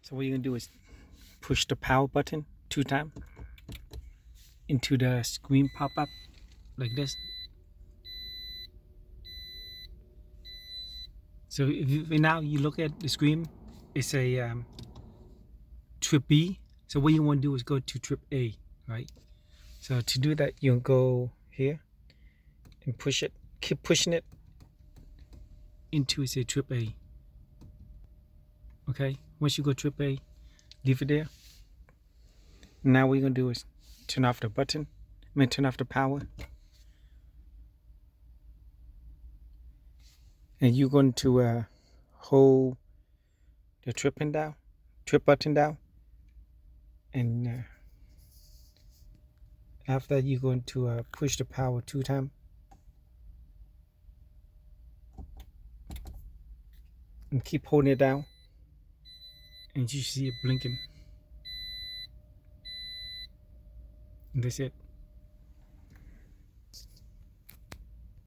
So what you're gonna do is push the power button 2 times into the screen pop-up like this. So now you look at the screen, it's a trip B. So what you want to do is go to trip A, right? So to do that, you'll go here and push it, keep pushing it into say trip A. Okay, once you go trip A, leave it there. Now what you're gonna do is turn off the button, turn off the power. And you're going to hold the trip button down, and after that you're going to push the power 2 times. And keep holding it down, and you see it blinking. And that's it.